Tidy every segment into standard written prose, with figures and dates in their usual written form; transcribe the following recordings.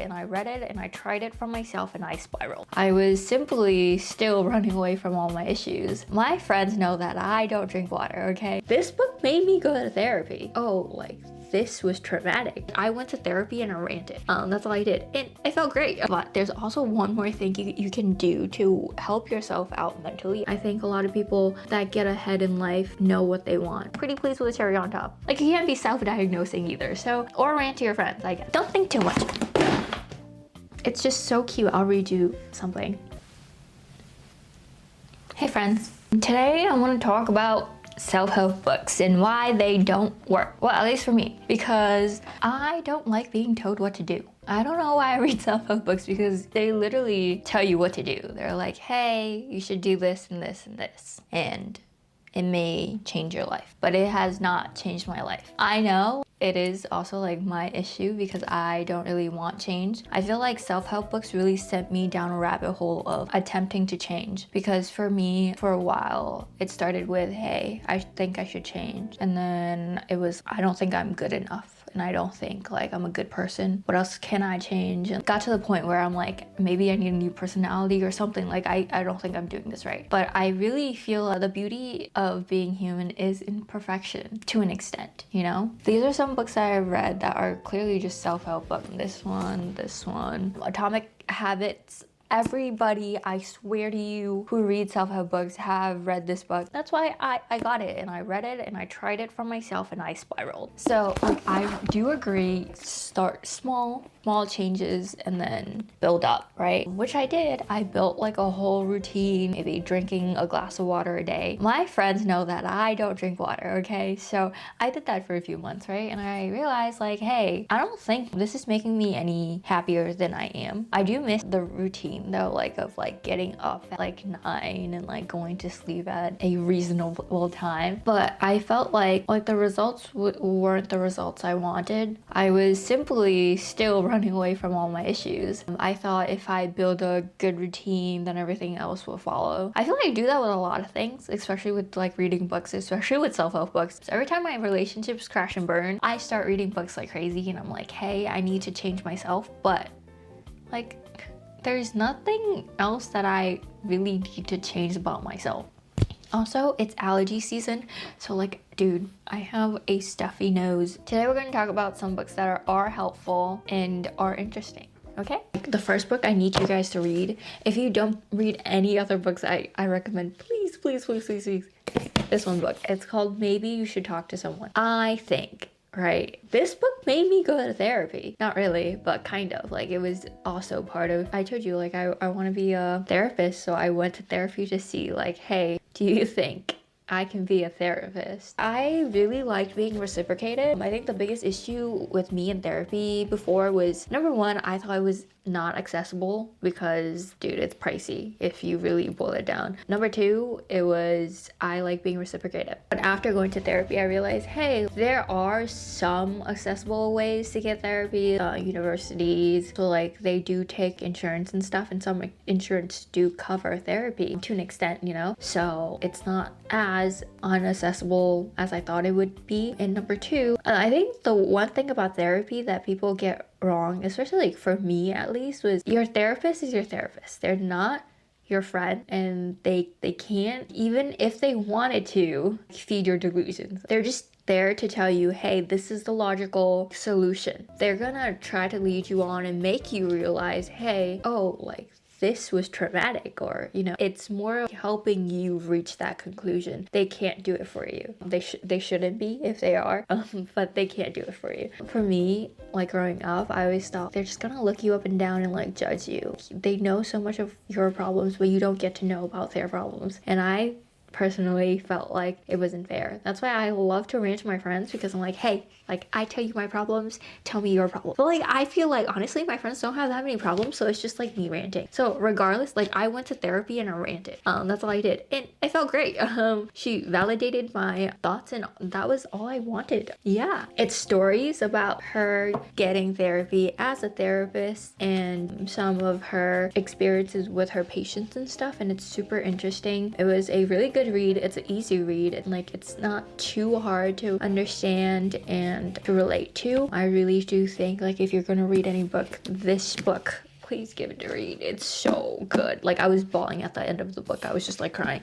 and I read it and I tried it for myself and I spiraled. I was simply still running away from all my issues. My friends know that I don't drink water, okay? This book made me go to therapy. Oh, like this was traumatic. I went to therapy and I ranted. That's all I did. And it felt great. But there's also one more thing you can do to help yourself out mentally. I think a lot of people that get ahead in life know what they want. Pretty pleased with a cherry on top. Like, you can't be self-diagnosing either. So, or rant to your friends. Like, don't think too much. It's just so cute. I'll read you something. Hey friends. Today I want to talk about self-help books and why they don't work. Well, at least for me, because I don't like being told what to do. I don't know why I read self-help books, because they literally tell you what to do. They're like, hey, you should do this and this and this, and it may change your life, but it has not changed my life. I know it is also like my issue because I don't really want change. I feel like self-help books really sent me down a rabbit hole of attempting to change, because for me, for a while, it started with, hey, I think I should change. And then it was, I don't think I'm good enough. And I don't think like I'm a good person. What else can I change? And got to the point where I'm like, maybe I need a new personality or something. Like I don't think I'm doing this right. But I really feel the beauty of being human is imperfection to an extent, you know? These are some books that I've read that are clearly just self-help books. This one, Atomic Habits. Everybody, I swear to you, who reads self-help books have read this book. That's why I got it and I read it and I tried it for myself and I spiraled. So like, I do agree, start small changes and then build up, right? Which I did. I built like a whole routine, maybe drinking a glass of water a day. My friends know that I don't drink water, okay? So I did that for a few months, right? And I realized like, hey, I don't think this is making me any happier than I am. I do miss the routine though, like of like getting up at like 9 and like going to sleep at a reasonable time. But I felt like the results weren't the results I wanted. I was simply still running away from all my issues. I thought if I build a good routine, then everything else will follow. I feel like I do that with a lot of things, especially with like reading books, especially with self-help books. So every time my relationships crash and burn, I start reading books like crazy and I'm like, hey, I need to change myself. But like, there's nothing else that I really need to change about myself. Also, it's allergy season, so like, dude, I have a stuffy nose. Today we're going to talk about some books that are helpful and are interesting, okay? The first book I need you guys to read, if you don't read any other books, I recommend, please, this one book. It's called Maybe You Should Talk to Someone. I think, right, this book made me go to therapy. Not really, but kind of. Like, it was also part of, I told you, like, I want to be a therapist, so I went to therapy to see, like, hey, do you think I can be a therapist? I really liked being reciprocated. I think the biggest issue with me in therapy before was, number one, I thought I was not accessible because, dude, it's pricey if you really boil it down. Number two, it was, I like being reciprocated. But after going to therapy, I realized, hey, there are some accessible ways to get therapy. Universities, so like they do take insurance and stuff, and some insurance do cover therapy to an extent, you know? So it's not as unaccessible as I thought it would be. And number two, I think the one thing about therapy that people get wrong, especially like for me at least, was your therapist is your therapist. They're not your friend, and they can't, even if they wanted to, feed your delusions. They're just there to tell you, hey, this is the logical solution. They're gonna try to lead you on and make you realize, hey, oh, like this was traumatic, or, you know, it's more helping you reach that conclusion. They can't do it for you. They shouldn't be if they are, but they can't do it for you. For me, like growing up, I always thought they're just gonna look you up and down and like judge you. They know so much of your problems, but you don't get to know about their problems. And I personally felt like it wasn't fair. That's why I love to rant to my friends, because I'm like, hey, like, I tell you my problems, tell me your problems. But like, I feel like honestly my friends don't have that many problems, so it's just like me ranting. So regardless, like, I went to therapy and I ranted. That's all I did, and it felt great. She validated my thoughts, and that was all I wanted. Yeah, it's stories about her getting therapy as a therapist and some of her experiences with her patients and stuff, and it's super interesting. It was a really good good read. It's an easy read, and like it's not too hard to understand and to relate to. I really do think like if you're gonna read any book, this book, please give it a read. It's so good. Like I was bawling at the end of the book. I was just like crying.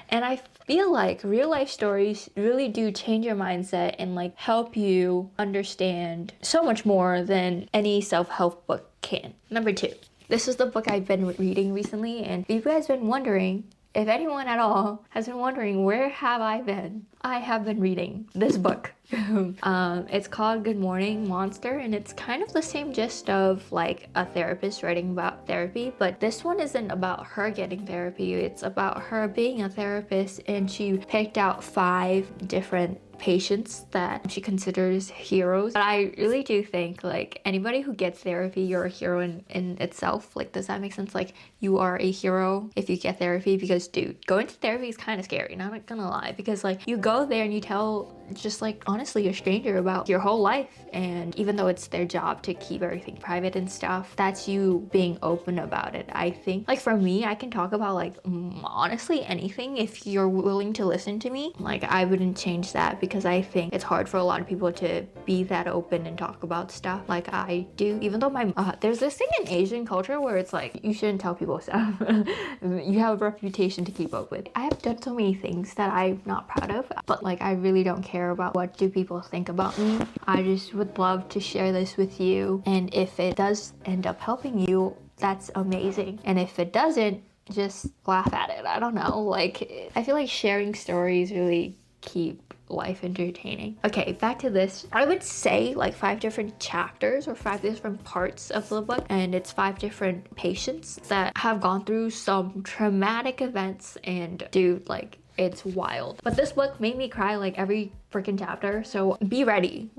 And I feel like real life stories really do change your mindset and like help you understand so much more than any self-help book can. Number 2. This is the book I've been reading recently, and if you guys been wondering, if anyone at all has been wondering where have I been, I have been reading this book. It's called Good Morning Monster, and it's kind of the same gist of like a therapist writing about therapy, but this one isn't about her getting therapy. It's about her being a therapist, and she picked out 5 different patients that she considers heroes. But I really do think like anybody who gets therapy, you're a hero in itself. Like, does that make sense? Like, you are a hero if you get therapy, because dude, going to therapy is kind of scary, not gonna lie, because like you go there and you tell just like honestly a stranger about your whole life, and even though it's their job to keep everything private and stuff, that's you being open about it. I think like for me, I can talk about like honestly anything if you're willing to listen to me. Like I wouldn't change that, because I think it's hard for a lot of people to be that open and talk about stuff like I do, even though my there's this thing in Asian culture where it's like you shouldn't tell people stuff. You have a reputation to keep up with. I have done so many things that I'm not proud of, but like I really don't care about what do people think about me. I just would love to share this with you, and if it does end up helping you, that's amazing, and if it doesn't, just laugh at it. I don't know, like I feel like sharing stories really keep life entertaining. Okay, back to this. I would say like 5 different chapters or 5 different parts of the book, and it's 5 different patients that have gone through some traumatic events, and dude, like it's wild. But this book made me cry like every freaking chapter, so be ready.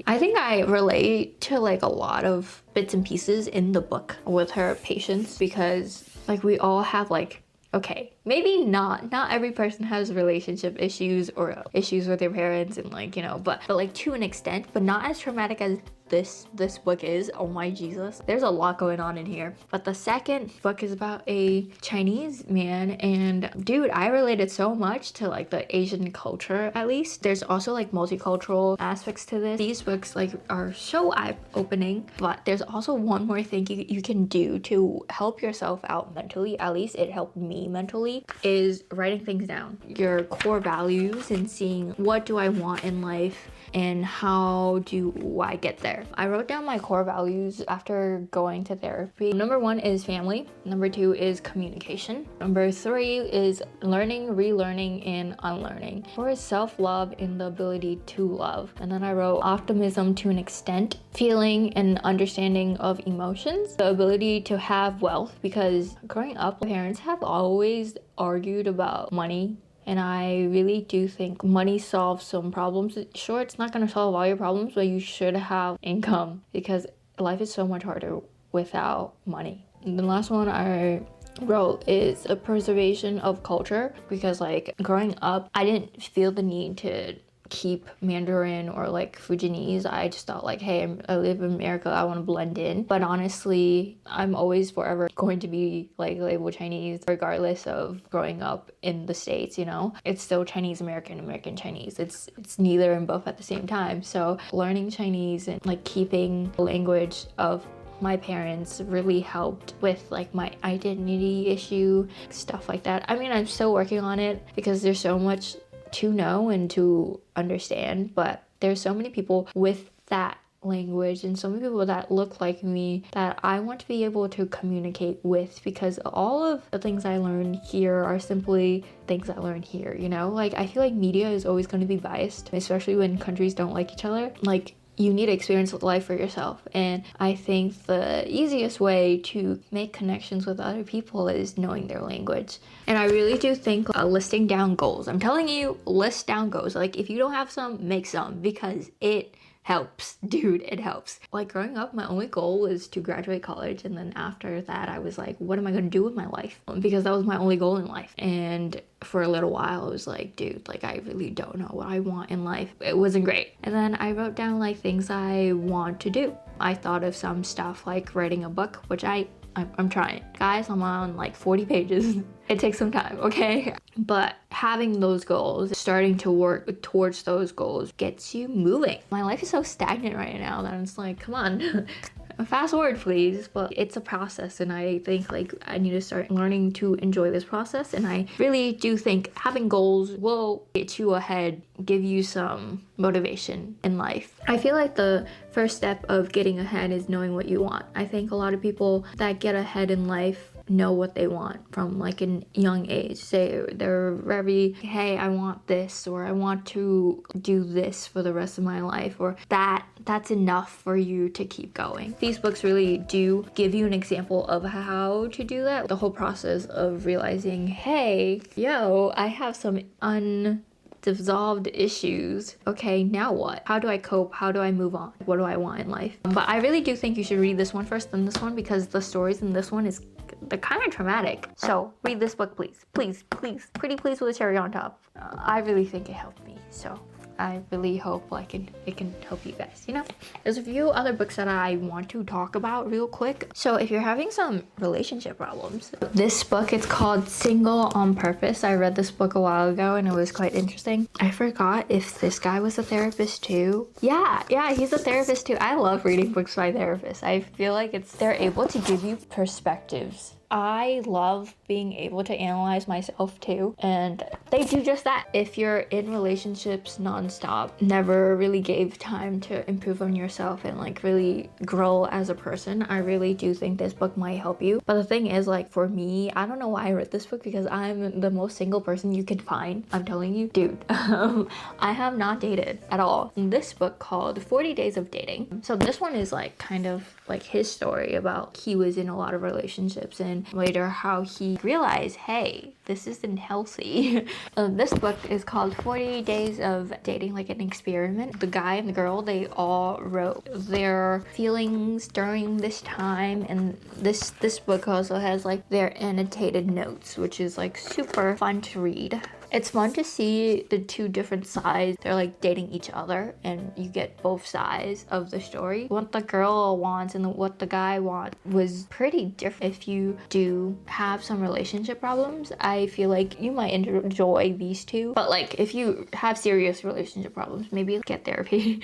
I think I relate to like a lot of bits and pieces in the book with her patients, because like we all have like, okay, maybe not every person has relationship issues or issues with their parents, and like, you know, but like to an extent, but not as traumatic as this book is. Oh my Jesus, there's a lot going on in here. But the second book is about a Chinese man, and dude, I related so much to like the Asian culture. At least there's also like multicultural aspects to this. These books like are so eye-opening, but there's also one more thing you can do to help yourself out mentally. At least it helped me mentally, is writing things down, your core values, and seeing what do I want in life and how do I get there. I wrote down my core values after going to therapy. Number 1 is family. Number 2 is communication. Number 3 is learning, relearning, and unlearning. 4 is self-love and the ability to love. And then I wrote optimism to an extent, feeling and understanding of emotions, the ability to have wealth, because growing up, parents have always argued about money. And I really do think money solves some problems. Sure, it's not going to solve all your problems, but you should have income, because life is so much harder without money. And the last one I wrote is a preservation of culture, because like growing up, I didn't feel the need to keep Mandarin or like Fujianese. I just thought like, hey, I live in America, I want to blend in. But honestly, I'm always forever going to be like labeled Chinese, regardless of growing up in the States, you know? It's still Chinese American, American Chinese. It's neither and both at the same time. So learning Chinese and like keeping the language of my parents really helped with like my identity issue, stuff like that. I mean, I'm still working on it, because there's so much to know and to understand, but there's so many people with that language and so many people that look like me that I want to be able to communicate with, because all of the things I learned here are simply things I learned here, you know? Like I feel like media is always going to be biased, especially when countries don't like each other. Like you need to experience life for yourself. And I think the easiest way to make connections with other people is knowing their language. And I really do think listing down goals. I'm telling you, list down goals. Like if you don't have some, make some, because it helps, dude, it helps. Like growing up, my only goal was to graduate college, and then after that I was like, what am I gonna do with my life? Because that was my only goal in life. And for a little while I was like, dude, like I really don't know what I want in life. It wasn't great. And then I wrote down like things I want to do. I thought of some stuff like writing a book, which I I'm trying. Guys, I'm on like 40 pages. It takes some time, okay? But having those goals, starting to work towards those goals gets you moving. My life is so stagnant right now that it's like, come on. Fast forward please. But it's a process, and I think like I need to start learning to enjoy this process. And I really do think having goals will get you ahead, give you some motivation in life. I feel like the first step of getting ahead is knowing what you want. I think a lot of people that get ahead in life know what they want from like a young age. Say they're very, hey, I want this, or I want to do this for the rest of my life, or that's enough for you to keep going. These books really do give you an example of how to do that. The whole process of realizing, hey, yo, I have some dissolved issues. Okay, now what? How do I cope? How do I move on? What do I want in life? But I really do think you should read this one first, then this one, because the stories in this one they're kind of traumatic. So read this book, please. Please, please. Pretty please with a cherry on top. I really think it helped me. So I really hope it can help you guys, you know? There's a few other books that I want to talk about real quick. So if you're having some relationship problems, this book, it's called Single on Purpose. I read this book a while ago and it was quite interesting. I forgot if this guy was a therapist too. Yeah, he's a therapist too. I love reading books by therapists. I feel like they're able to give you perspectives. I love being able to analyze myself too, and they do just that. If you're in relationships nonstop, never really gave time to improve on yourself and like really grow as a person, I really do think this book might help you. But the thing is, like for me, I don't know why I read this book, because I'm the most single person you can find. I'm telling you, dude. I have not dated at all. This book called 40 Days of Dating. So this one is like kind of like his story about he was in a lot of relationships, and later how he realized, hey, this isn't healthy. This book is called 40 Days of Dating, like an experiment. The guy and the girl, they all wrote their feelings during this time, and this book also has like their annotated notes, which is like super fun to read. It's fun to see the two different sides. They're like dating each other, and you get both sides of the story. What the girl wants and what the guy wants was pretty different. If you do have some relationship problems, I feel like you might enjoy these two. But like if you have serious relationship problems, maybe get therapy.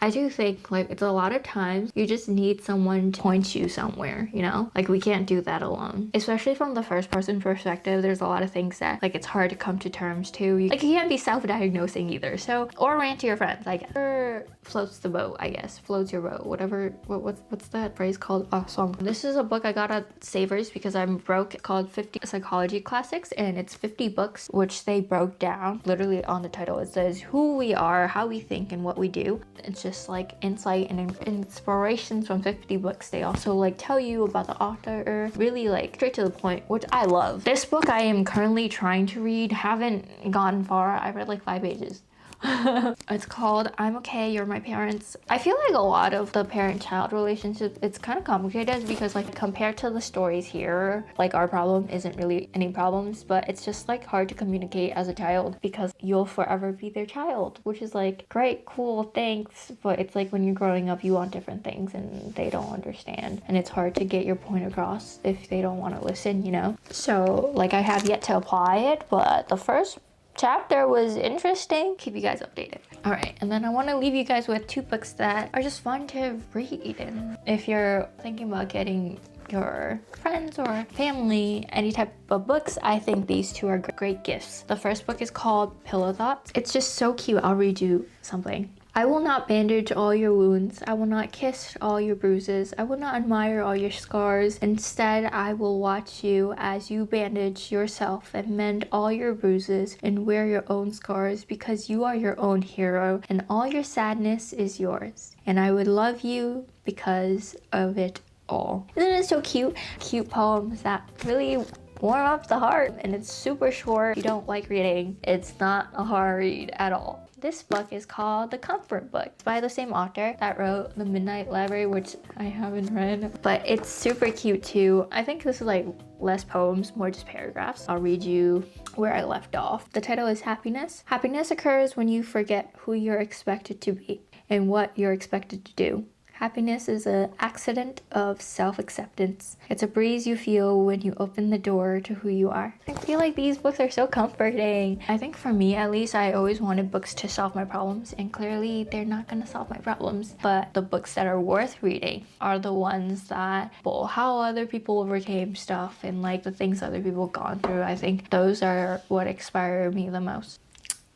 I do think like it's a lot of times you just need someone to point you somewhere, you know? Like we can't do that alone. Especially from the first person perspective, there's a lot of things that like it's hard to come to terms to. You can't be self-diagnosing either. So, or rant to your friends, like whatever floats the boat, I guess. Floats your boat, whatever. What's that phrase called? Oh, song. This is a book I got at Savers because I'm broke. It's called 50 Psychology Classics, and it's 50 books which they broke down. Literally on the title it says who we are, how we think, and what we do. It's just like insight and inspirations from 50 books. They also like tell you about the author, really like straight to the point, which I love. This book I am currently trying to read, haven't gone far. I read like 5 pages. It's called I'm Okay, You're My Parents. I feel like a lot of the parent-child relationship, it's kind of complicated because like compared to the stories here, like our problem isn't really any problems, but it's just like hard to communicate as a child because you'll forever be their child, which is like great, cool, thanks. But it's like when you're growing up, you want different things and they don't understand, and it's hard to get your point across if they don't want to listen, you know? So like I have yet to apply it, but the first chapter was interesting. Keep you guys updated. All right, and then I want to leave you guys with 2 books that are just fun to read. And if you're thinking about getting your friends or family any type of books, I think these 2 are great gifts. The first book is called Pillow Thoughts. It's just so cute. I'll read you something. I will not bandage all your wounds. I will not kiss all your bruises. I will not admire all your scars. Instead, I will watch you as you bandage yourself and mend all your bruises and wear your own scars, because you are your own hero and all your sadness is yours. And I would love you because of it all. Isn't it so cute? Cute poems that really warm up the heart, and it's super short. If you don't like reading, it's not a hard read at all. This book is called The Comfort Book. It's by the same author that wrote The Midnight Library, which I haven't read, but it's super cute too. I think this is like less poems, more just paragraphs. I'll read you where I left off. The title is Happiness. Happiness occurs when you forget who you're expected to be and what you're expected to do. Happiness is an accident of self-acceptance. It's a breeze you feel when you open the door to who you are. I feel like these books are so comforting. I think for me, at least, I always wanted books to solve my problems, and clearly they're not gonna solve my problems. But the books that are worth reading are the ones that, well, how other people overcame stuff and like the things other people have gone through. I think those are what inspire me the most.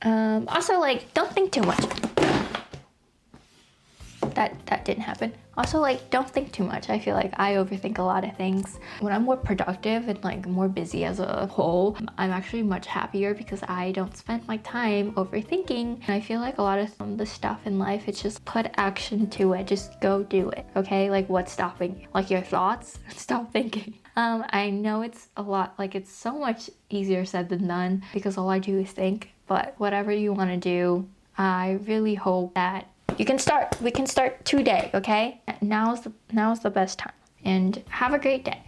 Also, like, don't think too much. That didn't happen. Also, like, don't think too much. I feel like I overthink a lot of things. When I'm more productive and like more busy as a whole, I'm actually much happier because I don't spend my time overthinking. And I feel like a lot of the stuff in life, it's just put action to it. Just go do it, okay? Like, what's stopping you? Like your thoughts? Stop thinking. I know it's a lot, like it's so much easier said than done because all I do is think. But whatever you want to do, I really hope that you can start. We can start today, okay? Now's the best time. And have a great day.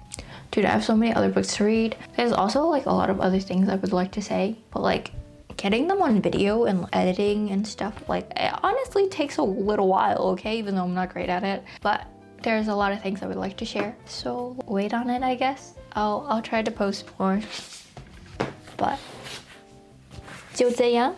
Dude, I have so many other books to read. There's also like a lot of other things I would like to say, but like getting them on video and editing and stuff, like it honestly takes a little while, okay? Even though I'm not great at it, but there's a lot of things I would like to share. So wait on it, I guess. I'll try to post more. But 就这样。